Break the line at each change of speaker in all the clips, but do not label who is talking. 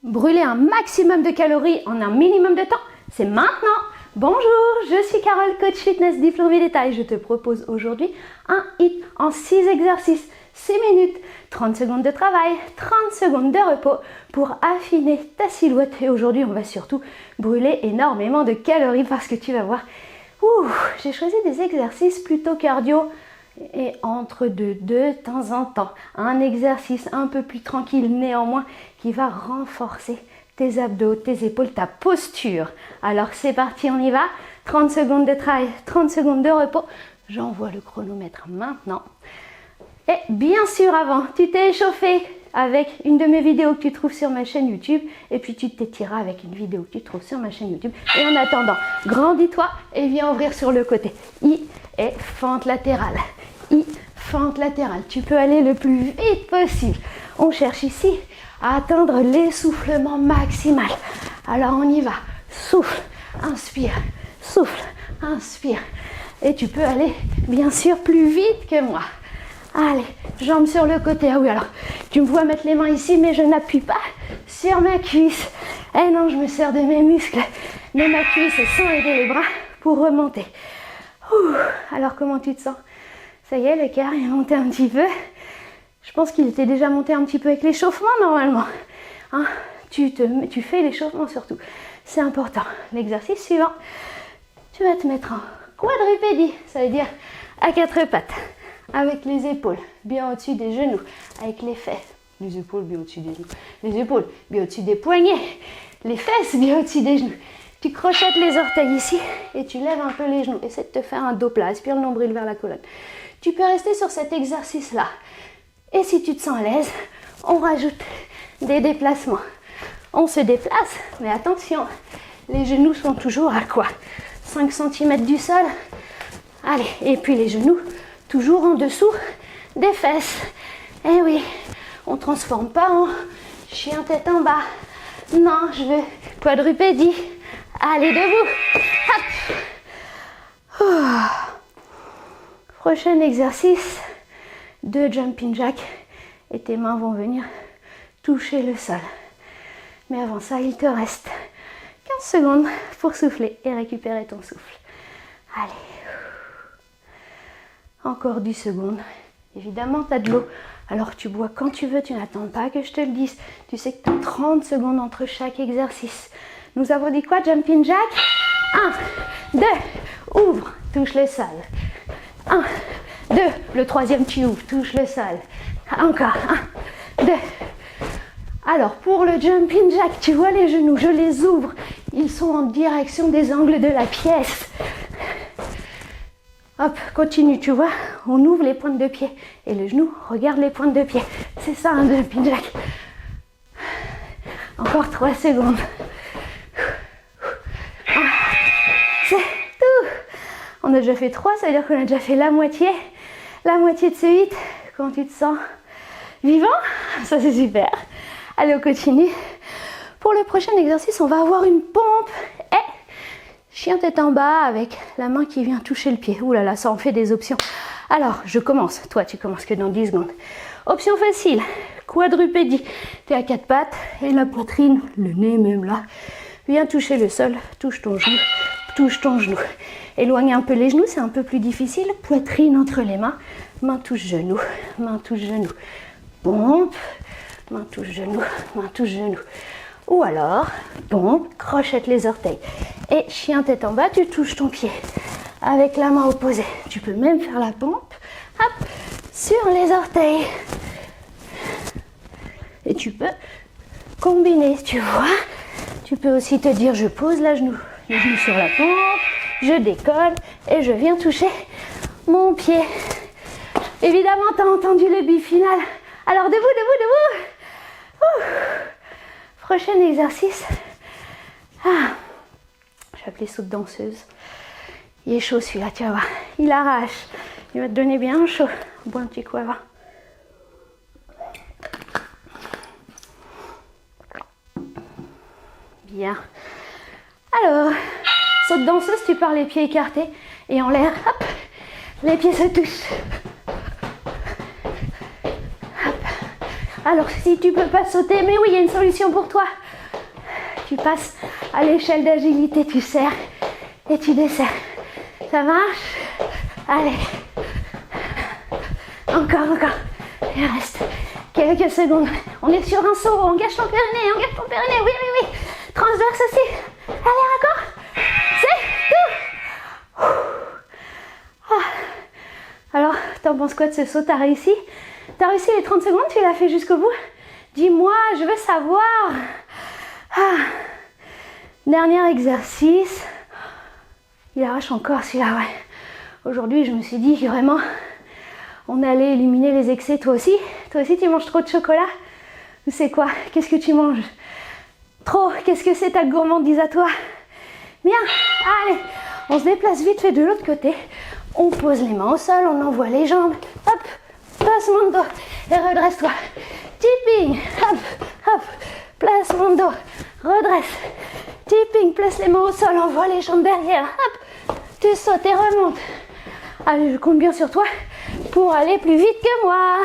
Brûler un maximum de calories en un minimum de temps, c'est maintenant. Bonjour, je suis Carole, coach fitness diplômée d'État et je te propose aujourd'hui un HIIT en 6 exercices, 6 minutes, 30 secondes de travail, 30 secondes de repos pour affiner ta silhouette. Et aujourd'hui, on va surtout brûler énormément de calories parce que tu vas voir, j'ai choisi des exercices plutôt cardio et entre deux de temps en temps. Un exercice un peu plus tranquille néanmoins qui va renforcer tes abdos, tes épaules, ta posture. Alors c'est parti, on y va. 30 secondes de travail, 30 secondes de repos. J'envoie le chronomètre maintenant. Et bien sûr avant, tu t'es échauffé avec une de mes vidéos que tu trouves sur ma chaîne YouTube. Et puis tu t'étireras avec une vidéo que tu trouves sur ma chaîne YouTube. Et en attendant, grandis-toi et viens ouvrir sur le côté. I et fente latérale. I, fente latérale. Tu peux aller le plus vite possible. On cherche ici à atteindre l'essoufflement maximal. Alors on y va. Souffle, inspire, souffle, inspire. Et tu peux aller bien sûr plus vite que moi. Allez, jambes sur le côté. Ah oui, alors tu me vois mettre les mains ici, mais je n'appuie pas sur ma cuisse. Eh non, je me sers de mes muscles, de ma cuisse sans aider les bras pour remonter. Alors comment tu te sens? Ça y est, le cœur est monté un petit peu. Je pense qu'il était déjà monté un petit peu avec l'échauffement normalement. Hein, tu fais l'échauffement surtout. C'est important. L'exercice suivant, tu vas te mettre en quadrupédie. Ça veut dire à quatre pattes. Avec les épaules bien au-dessus des genoux. Avec les fesses. Les épaules bien au-dessus des genoux. Les épaules bien au-dessus des poignets. Les fesses bien au-dessus des genoux. Tu crochettes les orteils ici et tu lèves un peu les genoux. Essaie de te faire un dos plat. Aspire le nombril vers la colonne. Tu peux rester sur cet exercice-là. Et si tu te sens à l'aise, on rajoute des déplacements. On se déplace, mais attention, les genoux sont toujours à quoi? 5 cm du sol. Allez, et puis les genoux toujours en dessous des fesses. Eh oui, on ne transforme pas en chien tête en bas. Non, je veux quadrupédie. Allez, debout. Hop. Prochain exercice de jumping jack. Et tes mains vont venir toucher le sol. Mais avant ça, il te reste 15 secondes pour souffler et récupérer ton souffle. Allez. Encore 10 secondes. Évidemment, tu as de l'eau. Alors tu bois quand tu veux, tu n'attends pas que je te le dise. Tu sais que tu as 30 secondes entre chaque exercice. Nous avons dit quoi, jumping jack? 1, 2, ouvre, touche le sol. 1, 2, le troisième tu ouvres, touche le sol. Encore, 1, 2. Alors pour le jumping jack, tu vois les genoux, je les ouvre. Ils sont en direction des angles de la pièce. Hop, continue, tu vois, on ouvre les pointes de pied. Et le genou regarde les pointes de pied. C'est ça un jumping jack. Encore 3 secondes. C'est tout. On a déjà fait 3, ça veut dire qu'on a déjà fait la moitié de ce HIIT. Comment tu te sens? Vivant? Ça c'est super. Allez, on continue. Pour le prochain exercice, on va avoir une pompe et chien tête en bas avec la main qui vient toucher le pied. Ouh là là, ça en fait des options. Alors, je commence. Toi, tu commences que dans 10 secondes. Option facile, quadrupédie. Tu es à 4 pattes et la poitrine, le nez même là, vient toucher le sol. Touche ton genou, touche ton genou. Éloigne un peu les genoux, c'est un peu plus difficile. Poitrine entre les mains. Main touche genou, main touche genou. Pompe, main touche genou, main touche genou. Ou alors, pompe, crochette les orteils. Et chien tête en bas, tu touches ton pied avec la main opposée. Tu peux même faire la pompe, hop, sur les orteils. Et tu peux combiner, tu vois. Tu peux aussi te dire, je pose le genou sur la pompe, je décolle et je viens toucher mon pied. Évidemment, tu as entendu le bi final. Alors, debout, debout, debout. Prochain exercice. Je vais appeler saut de danseuse. Il est chaud celui-là, tu vas voir. Il arrache. Il va te donner bien chaud. Bois un petit coup avant. Bien. Alors, saut de danseuse, tu pars les pieds écartés et en l'air, hop, les pieds se touchent. Hop. Alors si tu peux pas sauter, mais oui, il y a une solution pour toi. Tu passes à l'échelle d'agilité, tu serres et tu desserres. Ça marche? Allez. Encore. Il reste quelques secondes. On est sur un saut, engage ton périnée, oui. Transverse aussi. Allez, raccord. C'est tout. Alors, t'en penses quoi de ce saut? T'as réussi? T'as réussi les 30 secondes? Tu l'as fait jusqu'au bout? Dis-moi, je veux savoir. Dernier exercice. Il arrache encore celui-là, ouais. Aujourd'hui, je me suis dit que vraiment, on allait éliminer les excès. Toi aussi? Toi aussi, tu manges trop de chocolat? Ou c'est quoi? Qu'est-ce que tu manges? Trop? Qu'est-ce que c'est ta gourmandise à toi? Bien, allez, on se déplace vite fait de l'autre côté. On pose les mains au sol, on envoie les jambes. Hop, placement de dos. Et redresse-toi. Tipping, hop, placement de dos. Redresse. Tipping, place les mains au sol, envoie les jambes derrière. Hop, tu sautes et remontes. Allez, je compte bien sur toi pour aller plus vite que moi.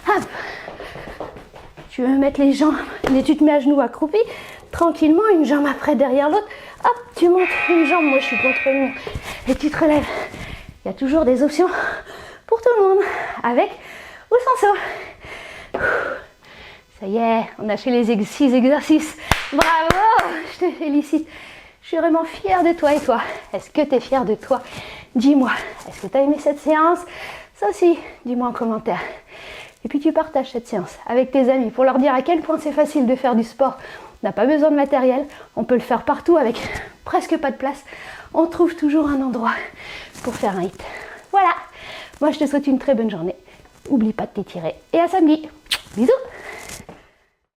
Hop. Tu veux mettre les jambes, et tu te mets à genoux accroupi, tranquillement, une jambe après derrière l'autre. Hop, tu montes une jambe, moi je suis contre le mur. Et tu te relèves. Il y a toujours des options pour tout le monde, avec ou sans saut. Ça y est, on a fait les 6 exercices. Bravo, je te félicite. Je suis vraiment fière de toi. Et toi, est-ce que tu es fière de toi? Dis-moi, est-ce que tu as aimé cette séance? Ça aussi, dis-moi en commentaire. Et puis tu partages cette séance avec tes amis pour leur dire à quel point c'est facile de faire du sport. On n'a pas besoin de matériel, on peut le faire partout avec presque pas de place. On trouve toujours un endroit pour faire un hit. Voilà, moi je te souhaite une très bonne journée. N'oublie pas de t'étirer et à samedi. Bisous.